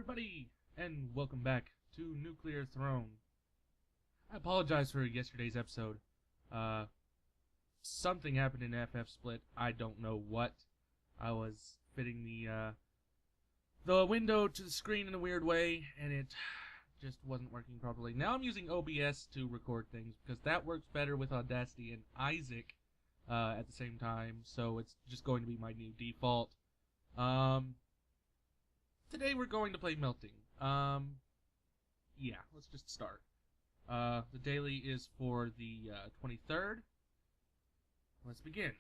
everybody, and welcome back to Nuclear Throne. I apologize for yesterday's episode. Something happened in FF Split. I don't know what. I was fitting the window to the screen in a weird way, and it just wasn't working properly. Now I'm using OBS to record things, because that works better with Audacity and Isaac at the same time, so it's just going to be my new default. Today we're going to play Melting. Yeah, let's just start. The daily is for the 23rd. Let's begin.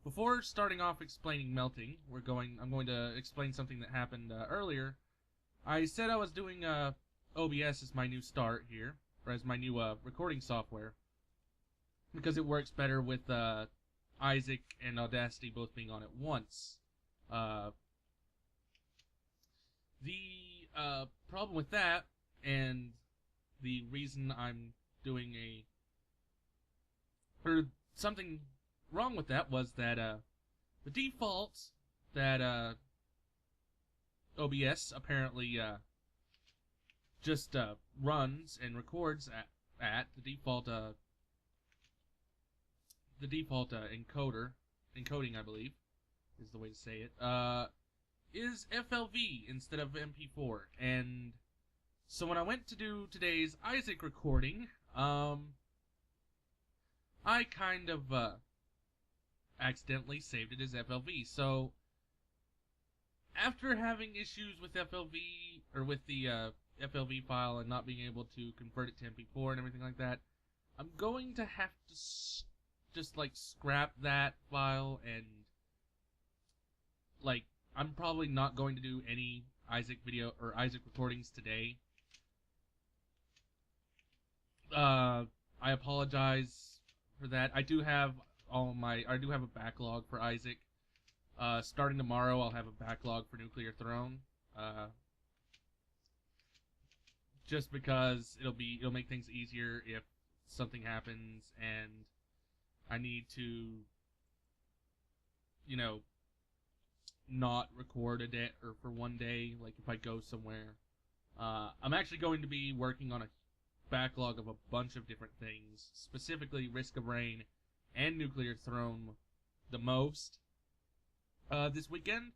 Before starting off explaining Melting, I'm going to explain something that happened earlier. I said I was doing OBS as my new start here, or as my new recording software, because it works better with Isaac and Audacity both being on at once. The problem with that, and the reason I'm doing something wrong with that, was that the default that OBS apparently just runs and records at the default encoding, I believe is the way to say it, is FLV instead of MP4. And so when I went to do today's Isaac recording, I kind of accidentally saved it as FLV. So after having issues with FLV, or with the FLV file, and not being able to convert it to MP4 and everything like that, I'm going to have to just like scrap that file, and like I'm probably not going to do any Isaac video or Isaac recordings today. I apologize for that. I do have a backlog for Isaac. Starting tomorrow, I'll have a backlog for Nuclear Throne. Just because it'll make things easier if something happens and I need to, not record a day, or for one day, like if I go somewhere. I'm actually going to be working on a backlog of a bunch of different things, specifically Risk of Rain and Nuclear Throne the most this weekend,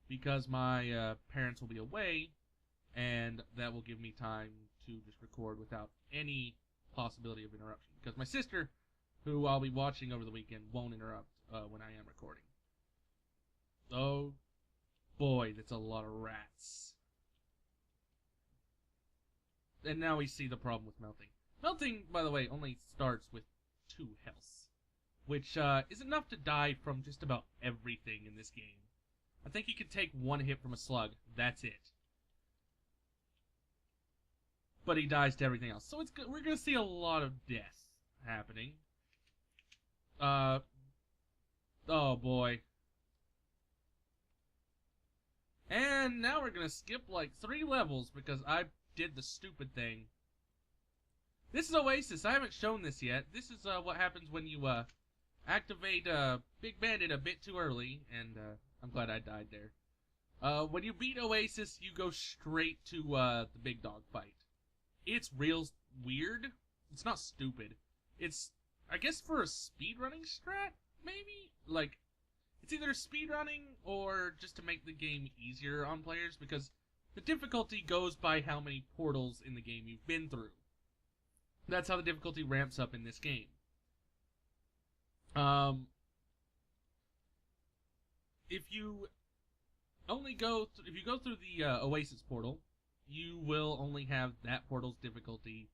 because my parents will be away, and that will give me time to just record without any possibility of interruption, because my sister, who I'll be watching over the weekend, won't interrupt when I am recording. Oh boy, that's a lot of rats. And now we see the problem with Melting. Melting, by the way, only starts with 2 health, which is enough to die from just about everything in this game. I think you can take 1 hit from a slug, that's it. But he dies to everything else. So we're going to see a lot of death happening. Oh boy. And now we're gonna skip like 3 levels because I did the stupid thing. This is Oasis. I haven't shown this yet. This is what happens when you activate Big Bandit a bit too early, and I'm glad I died there. When you beat Oasis, you go straight to the big dog fight. It's real weird. It's not stupid. It's, I guess, for a speedrunning strat, maybe? Like, it's either speedrunning or just to make the game easier on players, because the difficulty goes by how many portals in the game you've been through. That's how the difficulty ramps up in this game. If you go through the Oasis portal, you will only have that portal's difficulty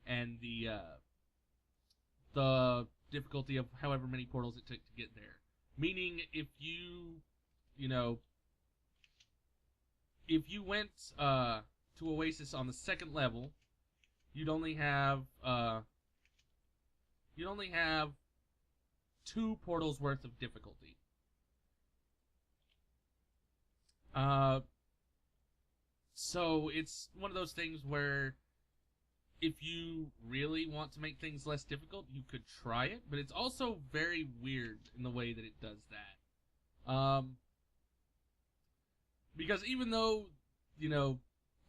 and the difficulty of however many portals it took to get there. Meaning, if you went to Oasis on the 2nd level, you'd only have 2 portals worth of difficulty. So it's one of those things where if you really want to make things less difficult, you could try it, but it's also very weird in the way that it does that. Because even though, you know,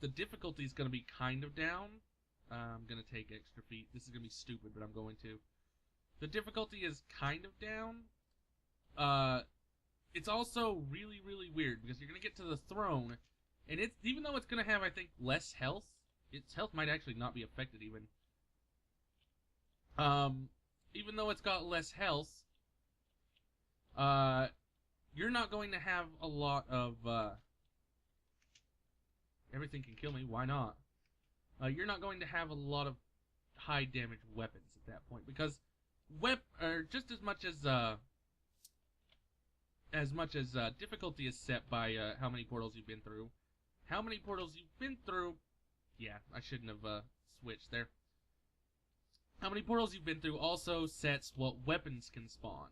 the difficulty is going to be kind of down, I'm going to take extra feet. This is going to be stupid, but I'm going to. The difficulty is kind of down. It's also really, really weird because you're going to get to the throne, and it's even though it's going to have, I think, less health, its health might actually not be affected even. Even though it's got less health, you're not going to have a lot of, everything can kill me, why not? You're not going to have a lot of high damage weapons at that point, because just as much as difficulty is set by how many portals you've been through. How many portals you've been through? Yeah, I shouldn't have switched there. How many portals you've been through also sets what weapons can spawn.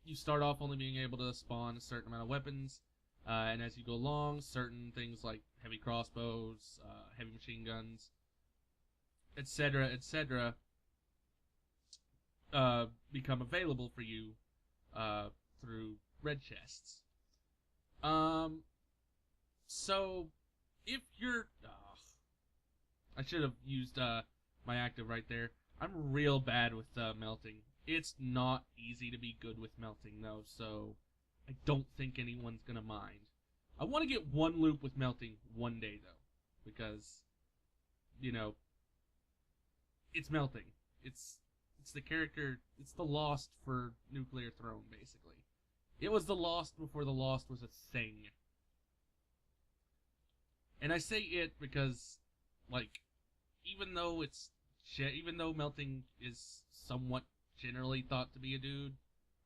You start off only being able to spawn a certain amount of weapons, and as you go along, certain things like heavy crossbows, heavy machine guns, etc., etc., become available for you through red chests. So if you're, I should have used my active right there. I'm real bad with melting. It's not easy to be good with melting though, so I don't think anyone's gonna mind. I want to get one loop with melting one day though, because you know it's melting. It's the character. It's the Lost for Nuclear Throne, basically. It was the Lost before the Lost was a thing. And I say it because, like, even though melting is somewhat generally thought to be a dude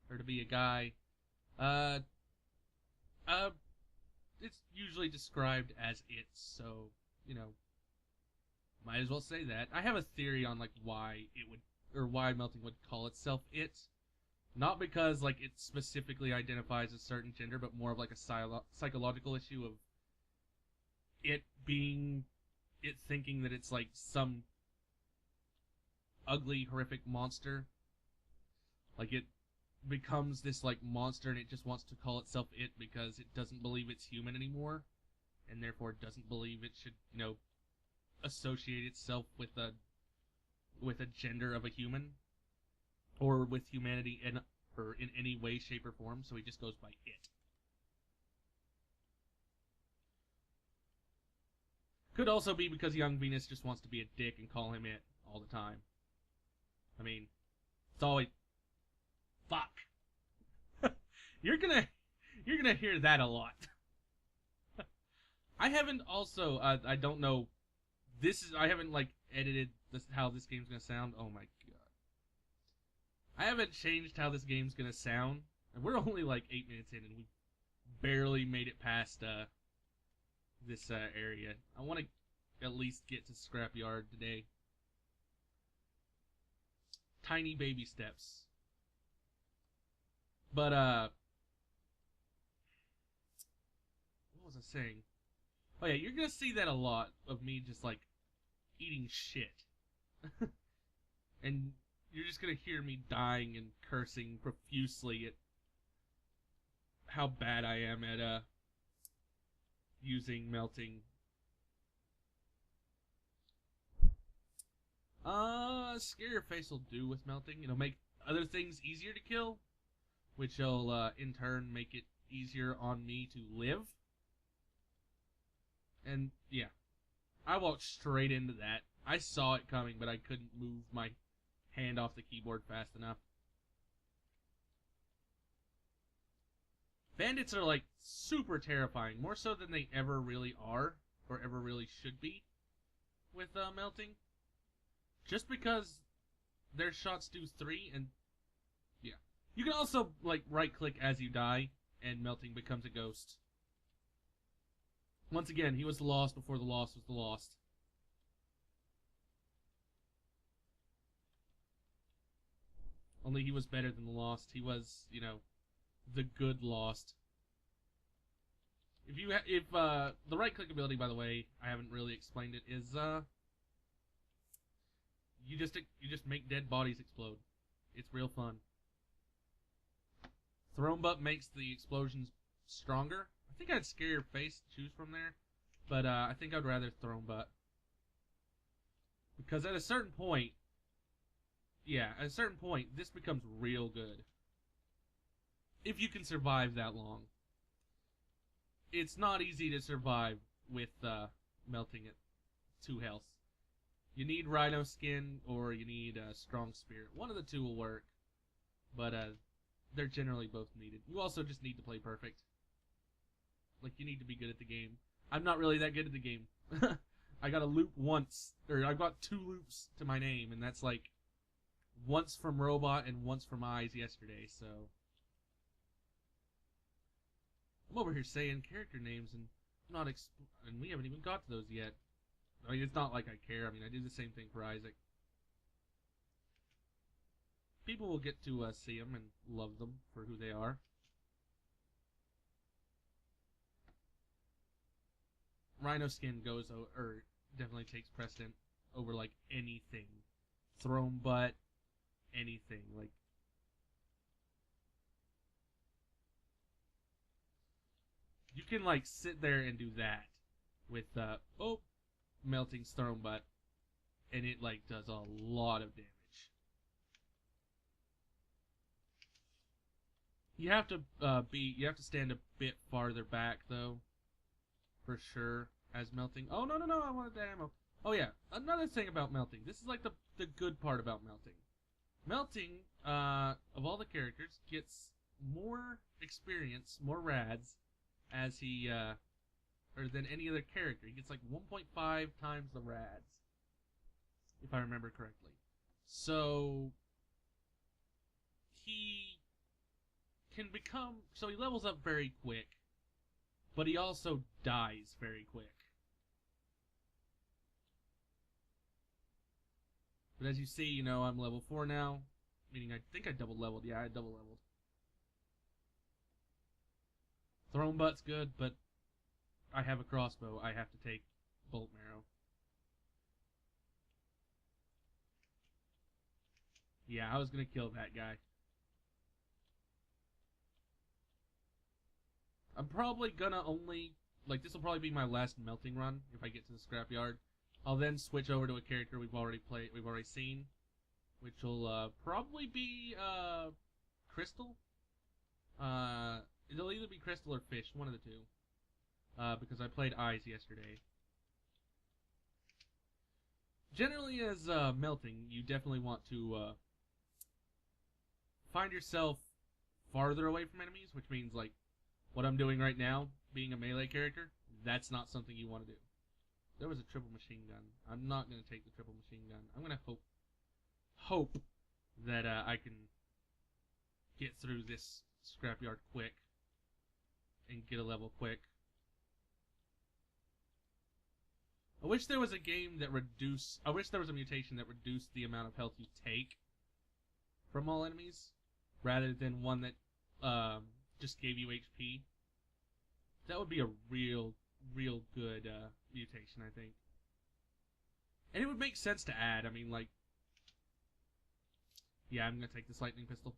or to be a guy, it's usually described as it. So you know, might as well say that. I have a theory on like why melting would call itself it. Not because like it specifically identifies a certain gender, but more of like a psychological issue of it thinking that it's like some ugly, horrific monster. Like it becomes this like monster and it just wants to call itself it because it doesn't believe it's human anymore, and therefore doesn't believe it should, you know, associate itself with a gender of a human, or with humanity in any way, shape, or form, so he just goes by it. Could also be because Young Venus just wants to be a dick and call him it all the time. I mean, it's always... Fuck. You're gonna hear that a lot. I haven't also, I don't know, I haven't, like, edited how this game's gonna sound. Oh my god. I haven't changed how this game's gonna sound, and we're only like 8 minutes in, and we barely made it past this area. I want to at least get to Scrapyard today. Tiny baby steps. But what was I saying? Oh yeah, you're gonna see that a lot of me just like eating shit. And you're just gonna hear me dying and cursing profusely at how bad I am at using melting. Scare your face will do with melting. It'll make other things easier to kill, which will in turn make it easier on me to live. And yeah, I walked straight into that. I saw it coming, but I couldn't move my hand off the keyboard fast enough. Bandits are like super terrifying, more so than they ever really are, or ever really should be, with melting. Just because their shots do 3, and yeah. You can also like right click as you die, and melting becomes a ghost. Once again, he was the Lost before the Lost was the Lost. Only he was better than the Lost. He was, you know, the good Lost. If the right click ability, by the way, I haven't really explained it, is you just make dead bodies explode. It's real fun. Throne Butt makes the explosions stronger. I think I'd Scarier Face to choose from there, but I think I'd rather Throne Butt. Because at a certain point, yeah, at a certain point, this becomes real good. If you can survive that long. It's not easy to survive with melting at 2 health. You need Rhino Skin or you need Strong Spirit. One of the two will work, but they're generally both needed. You also just need to play perfect. Like, you need to be good at the game. I'm not really that good at the game. I got a loop once, or I got 2 loops to my name, and that's like once from Robot and once from Eyes yesterday, so. I'm over here saying character names and not and we haven't even got to those yet. I mean, it's not like I care. I mean, I do the same thing for Isaac. People will get to see them and love them for who they are. Rhino Skin goes, or definitely takes precedent over, like, anything. Throne Butt, anything. Like, you can, like, sit there and do that with, melting Throne Butt, and it, like, does a lot of damage. You have to, you have to stand a bit farther back, though. For sure, as melting. Oh, no, I wanted the ammo. Oh, yeah, another thing about melting. This is, like, the good part about melting. Melting, of all the characters, gets more experience, more rads, as he, or than any other character. He gets, like, 1.5 times the rads, if I remember correctly. So, he can become, so he levels up very quick. But he also dies very quick. But as you see, you know, I'm level 4 now. Meaning I think I double leveled. Yeah, I double leveled. Throne Butt's good, but I have a crossbow. I have to take Bolt Marrow. Yeah, I was gonna kill that guy. I'm probably gonna only, like, this will probably be my last melting run if I get to the scrapyard. I'll then switch over to a character we've already seen, which will probably be Crystal. It'll either be Crystal or Fish, one of the two, because I played Eyes yesterday. Generally, as melting, you definitely want to find yourself farther away from enemies, which means, like, what I'm doing right now, being a melee character, that's not something you want to do. There was a triple machine gun. I'm not going to take the triple machine gun. I'm going to hope that I can get through this scrapyard quick and get a level quick. I wish there was a game that I wish there was a mutation that reduced the amount of health you take from all enemies, rather than one that just gave you HP. That would be a real good mutation, I think. And it would make sense to add. I mean, like, yeah, I'm gonna take this lightning pistol.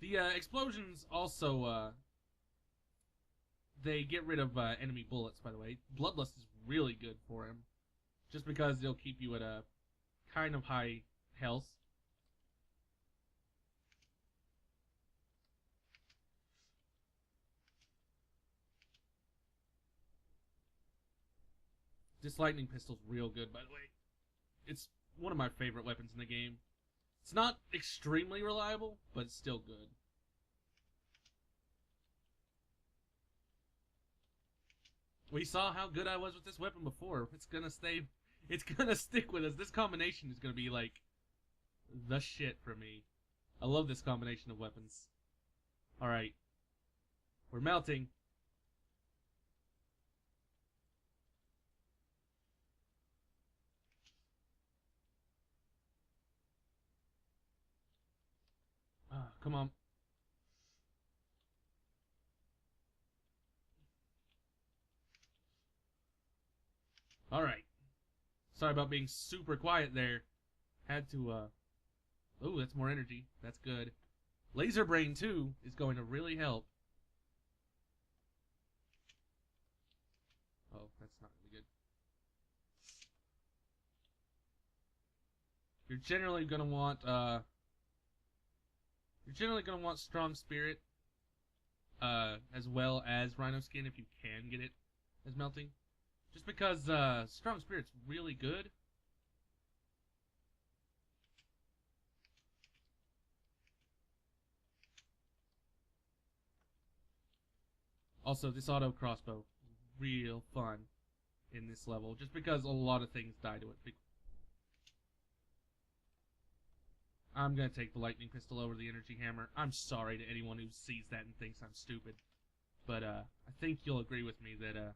The explosions also, they get rid of enemy bullets, by the way. Bloodlust is really good for him, just because they'll keep you at a kind of high health. This lightning pistol's real good, by the way. It's one of my favorite weapons in the game. It's not extremely reliable, but it's still good. We saw how good I was with this weapon before. It's gonna stick with us. This combination is gonna be, like, the shit for me. I love this combination of weapons. Alright. We're melting. Come on. Alright. Sorry about being super quiet there. Had to, oh, that's more energy. That's good. Laser Brain 2 is going to really help. Oh, that's not really good. You're generally gonna want Strong Spirit, as well as Rhino Skin if you can get it as melting. Just because Strong Spirit's really good. Also, this auto crossbow, real fun in this level, just because a lot of things die to it. I'm gonna take the lightning pistol over the energy hammer. I'm sorry to anyone who sees that and thinks I'm stupid, but I think you'll agree with me that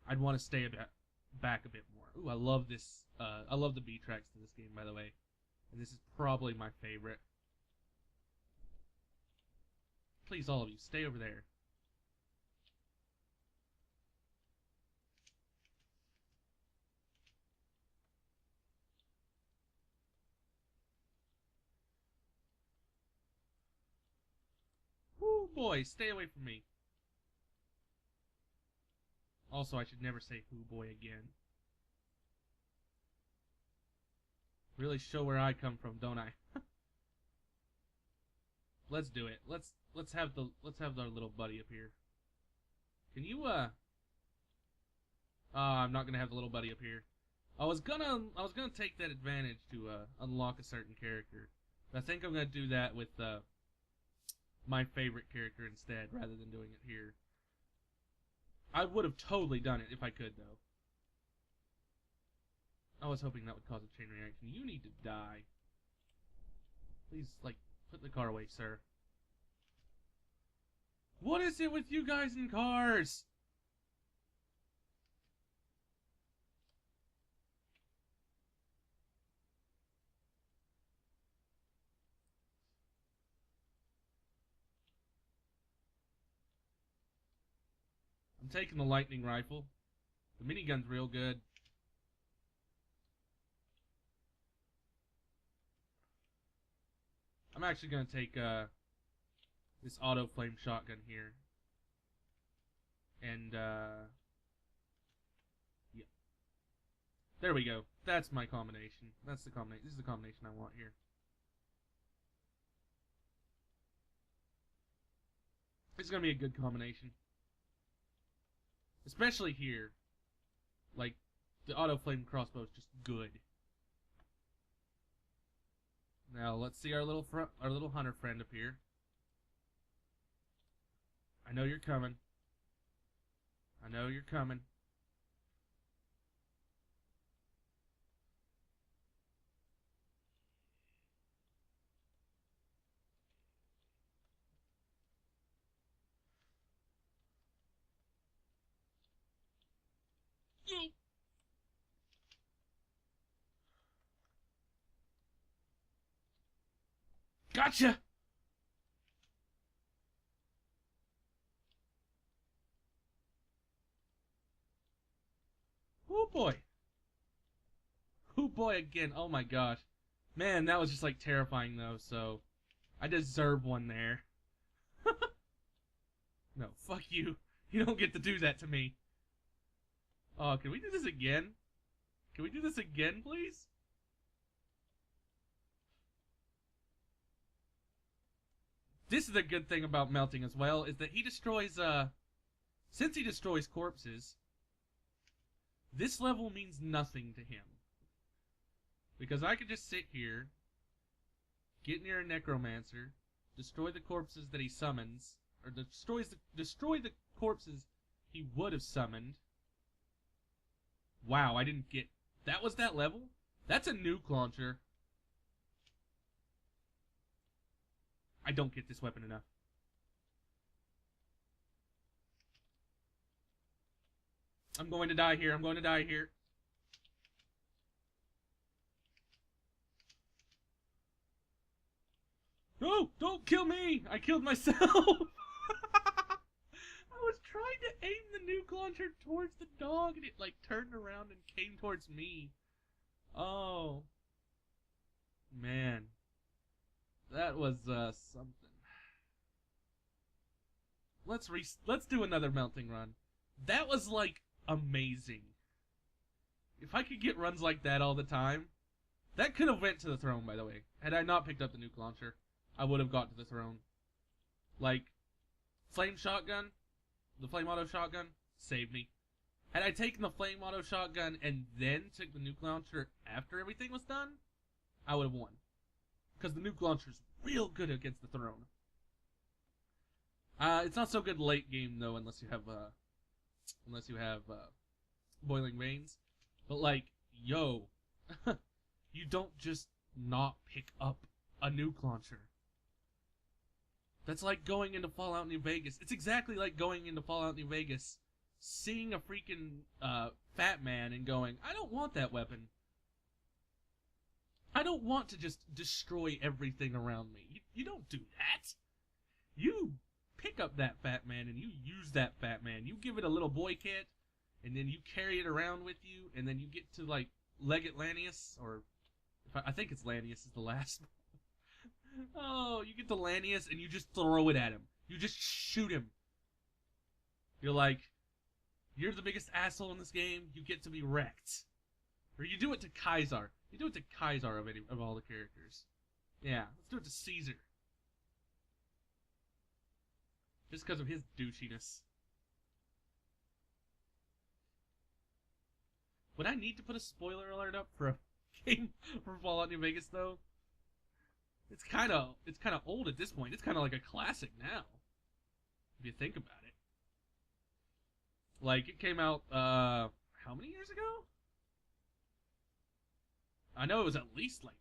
I'd want to stay back a bit more. Ooh, I love this. I love the B tracks to this game, by the way, and this is probably my favorite. Please, all of you, stay over there. Woo, boy, stay away from me. Also, I should never say "hoo boy" again. Really show where I come from, don't I? Let's do it. Let's have our little buddy up here. Can you I'm not gonna have the little buddy up here. I was gonna take that advantage to unlock a certain character, but I think I'm gonna do that with my favorite character instead, rather than doing it here. I would have totally done it if I could, though. I was hoping that would cause a chain reaction. You need to die. Please, like, put the car away, sir. What is it with you guys in cars? I'm taking the lightning rifle. The minigun's real good. I'm actually going to take this auto flame shotgun here. And, yeah. There we go. That's my combination. That's the combination. This is the combination I want here. It's going to be a good combination. Especially here. Like, the auto flame crossbow is just good. Now, let's see our little hunter friend up here. I know you're coming. I know you're coming. Gotcha! Oh boy. Oh boy again. Oh my gosh. Man, that was just like terrifying though, so I deserve one there. No, fuck you. You don't get to do that to me. Oh, can we do this again? Can we do this again, please? This is a good thing about melting as well, is that he destroys, since he destroys corpses, this level means nothing to him. Because I could just sit here, get near a necromancer, destroy the corpses that he summons, or destroy the corpses he would have summoned. Wow, I didn't get... That was that level? That's a nuke launcher. I don't get this weapon enough. I'm going to die here. I'm going to die here. No! Don't kill me! I killed myself! I was trying to aim the nuke launcher towards the dog and it like turned around and came towards me. Oh. Man. That was something. Let's do another melting run. That was like amazing. If I could get runs like that all the time, that could have went to the throne. By the way, had I not picked up the nuke launcher, I would have got to the throne. Like, flame shotgun, the flame auto shotgun saved me. Had I taken the flame auto shotgun and then took the nuke launcher after everything was done, I would have won. Because the nuke launcher is real good against the throne. It's not so good late game though, unless you have boiling veins. But like, yo, you don't just not pick up a nuke launcher. That's like going into Fallout New Vegas. It's exactly like going into Fallout New Vegas, seeing a freaking fat man and going, I don't want that weapon. I don't want to just destroy everything around me. You don't do that. You pick up that fat man and you use that fat man. You give it a little boy kit, and then you carry it around with you, and then you get to like Legate Lanius, or I think it's Lanius is the last. Oh, you get to Lanius and you just throw it at him. You just shoot him. You're like, you're the biggest asshole in this game. You get to be wrecked. Or you do it to Kaisar. You do it to Kaisar of all the characters. Yeah, let's do it to Caesar. Just because of his douchiness. Would I need to put a spoiler alert up for a game for Fallout New Vegas though? It's kind of old at this point. It's kind of like a classic now, if you think about it. Like, it came out how many years ago? I know it was at least like,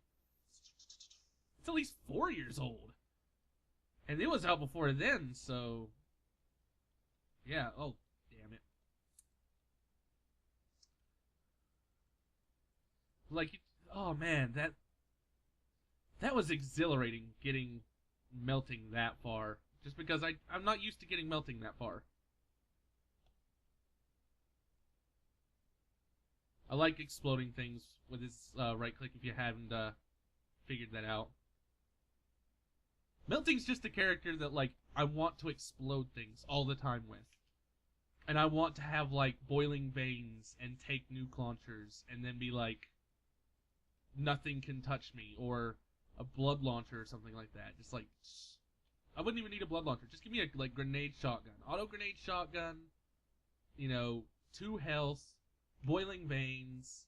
it's at least 4 years old. And it was out before then, so yeah, oh damn it. Like, oh man, that was exhilarating, getting melting that far. Just because I'm not used to getting melting that far. I like exploding things with his right click if you haven't figured that out. Melting's just a character that, like, I want to explode things all the time with. And I want to have, like, boiling veins and take nuke launchers and then be like, nothing can touch me, or a blood launcher or something like that. Just like, I wouldn't even need a blood launcher. Just give me a like grenade shotgun, auto grenade shotgun. You know, 2 health, boiling veins.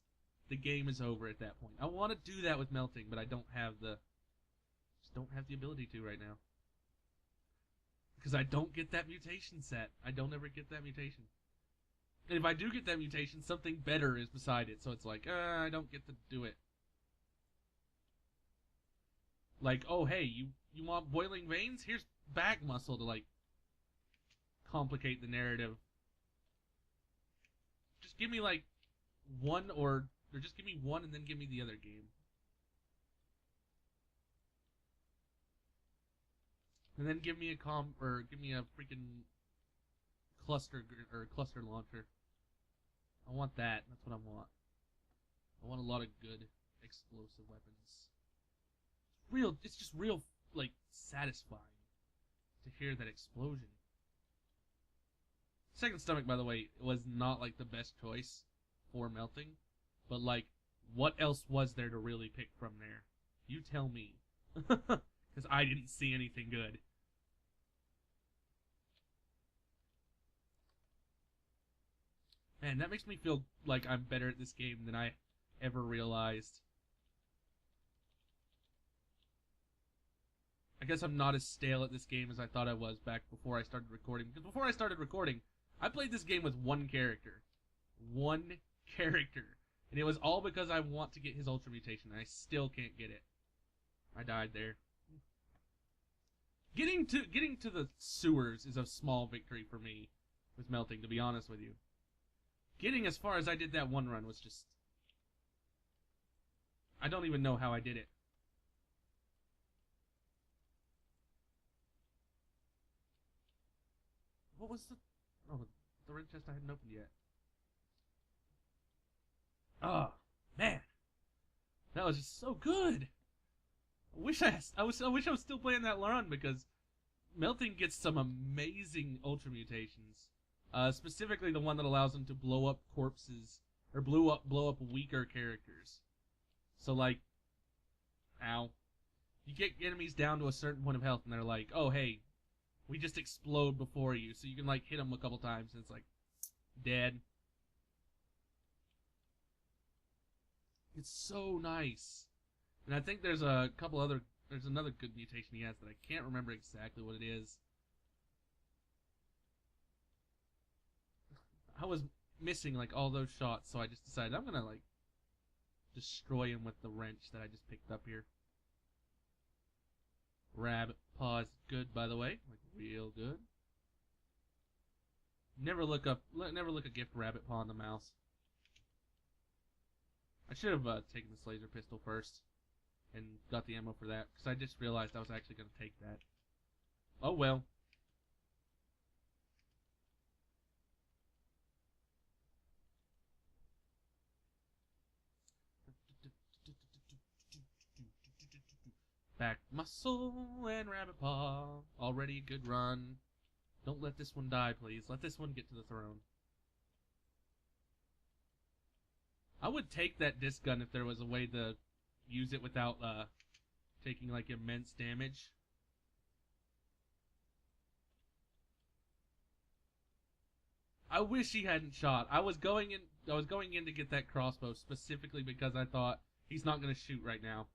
The game is over at that point. I want to do that with melting, but I don't have the ability to right now. Because I don't get that mutation set. I don't ever get that mutation. And if I do get that mutation, something better is beside it. So it's like, I don't get to do it. Like, oh hey, you want boiling veins? Here's back muscle to like complicate the narrative. Just give me like one or just give me one and then give me the other game. And then give me a give me a freaking cluster launcher. I want that. That's what I want. I want a lot of good explosive weapons. It's just real, like, satisfying to hear that explosion. Second Stomach, by the way, was not, like, the best choice for melting. But, like, what else was there to really pick from there? You tell me. Because I didn't see anything good. Man, that makes me feel like I'm better at this game than I ever realized. I guess I'm not as stale at this game as I thought I was back before I started recording. Because before I started recording, I played this game with one character. One character. And it was all because I want to get his Ultra Mutation, and I still can't get it. I died there. Getting to the sewers is a small victory for me with melting, to be honest with you. Getting as far as I did that one run was just... I don't even know how I did it. What was the... Oh, the red chest I hadn't opened yet. Oh, man. That was just so good. I wish I was still playing that run because melting gets some amazing ultra mutations. Specifically the one that allows them to blow up corpses or blow up weaker characters. So like, ow, you get enemies down to a certain point of health and they're like, oh hey, we just explode before you, so you can like hit them a couple times and it's like dead. It's so nice. And I think there's a couple other, there's another good mutation he has that I can't remember exactly what it is. I was missing like all those shots, so I just decided I'm gonna like destroy him with the wrench that I just picked up here. Rabbit paw is good, by the way, like real good. Never look a gift rabbit paw on the mouse. I should have taken this laser pistol first and got the ammo for that, because I just realized I was actually going to take that. Oh well. Back muscle and rabbit paw. Already a good run. Don't let this one die, please. Let this one get to the throne. I would take that disc gun if there was a way to use it without taking like immense damage. I wish he hadn't shot. I was going in to get that crossbow specifically because I thought he's not going to shoot right now.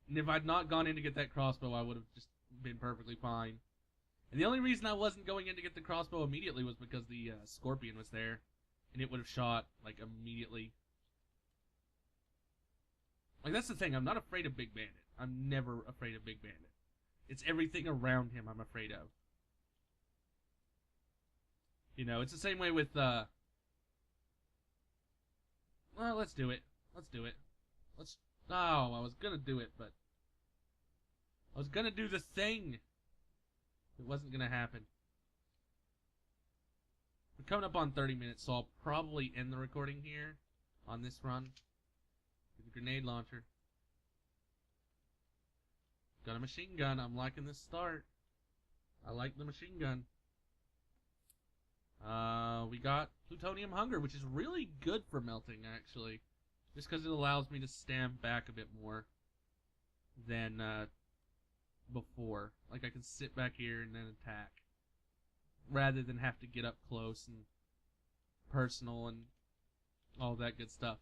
And if I'd not gone in to get that crossbow, I would have just been perfectly fine. And the only reason I wasn't going in to get the crossbow immediately was because the scorpion was there. And it would have shot, like, immediately. Like, that's the thing. I'm not afraid of Big Bandit. I'm never afraid of Big Bandit. It's everything around him I'm afraid of. You know, it's the same way with, well, let's do it. Let's do it. Oh, I was gonna do it, but I was gonna do the thing. It wasn't gonna happen. We're coming up on 30 minutes, so I'll probably end the recording here on this run with a grenade launcher. Got a machine gun. I'm liking this start. I like the machine gun. We got plutonium hunger, which is really good for melting, actually. Just because it allows me to stand back a bit more than before. Like, I can sit back here and then attack, rather than have to get up close and personal and all that good stuff.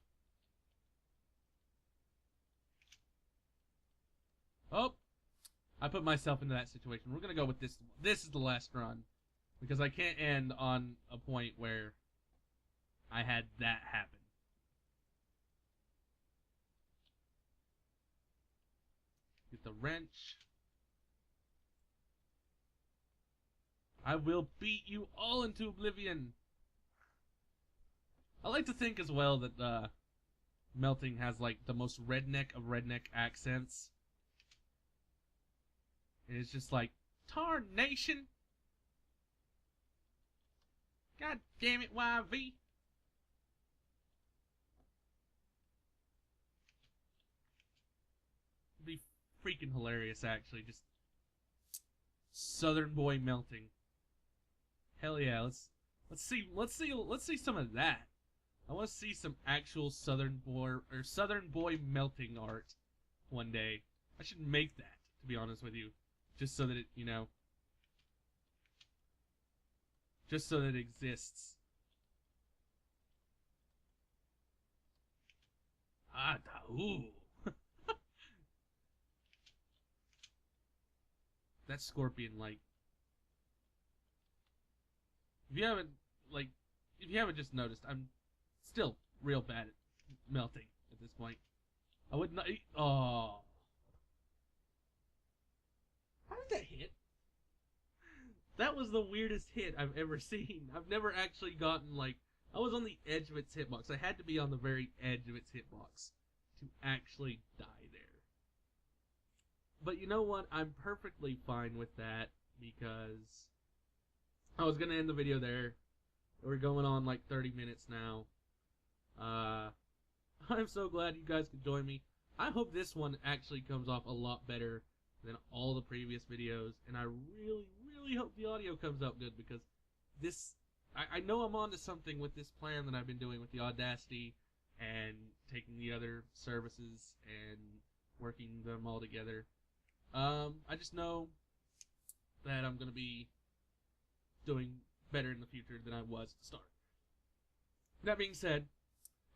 Oh! I put myself into that situation. We're gonna go with this. This is the last run. Because I can't end on a point where I had that happen. Get the wrench. I will beat you all into oblivion. I like to think as well that melting has like the most redneck of redneck accents. It's just like, tarnation! God damn it, YV! It'd be freaking hilarious, actually. Just Southern boy melting. Hell yeah! Let's see some of that. I want to see some actual Southern boy melting art one day. I should make that, to be honest with you, just so that it, you know, just so that it exists. Ooh. That scorpion, like, if you haven't just noticed, I'm still real bad at melting at this point. I would not. Oh, how did that hit? That was the weirdest hit I've ever seen. I've never actually gotten, like, I was on the edge of its hitbox. I had to be on the very edge of its hitbox to actually die there. But you know what? I'm perfectly fine with that, because I was going to end the video there. We're going on like 30 minutes now. I'm so glad you guys could join me. I hope this one actually comes off a lot better than all the previous videos, and I really, really hope the audio comes out good, because this, I know I'm onto something with this plan that I've been doing with the Audacity and taking the other services and working them all together. I just know that I'm going to be doing better in the future than I was at the start. That being said,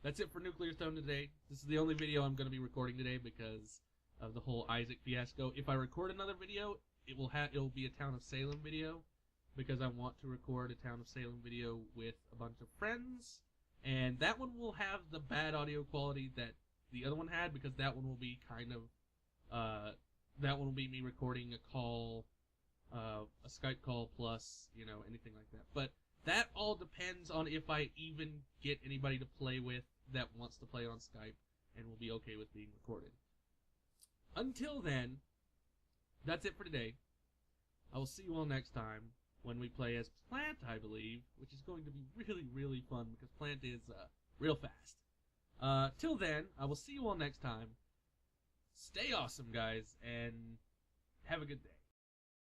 that's it for Nuclear Throne today. This is the only video I'm going to be recording today because of the whole Isaac fiasco. If I record another video, it will be a Town of Salem video, because I want to record a Town of Salem video with a bunch of friends, and that one will have the bad audio quality that the other one had, because that one will be kind of that one will be me recording a call, a Skype call plus, you know, anything like that. But that all depends on if I even get anybody to play with that wants to play on Skype and will be okay with being recorded. Until then, that's it for today. I will see you all next time when we play as Plant, I believe, which is going to be really, really fun because Plant is real fast. Till then, I will see you all next time. Stay awesome, guys, and have a good day.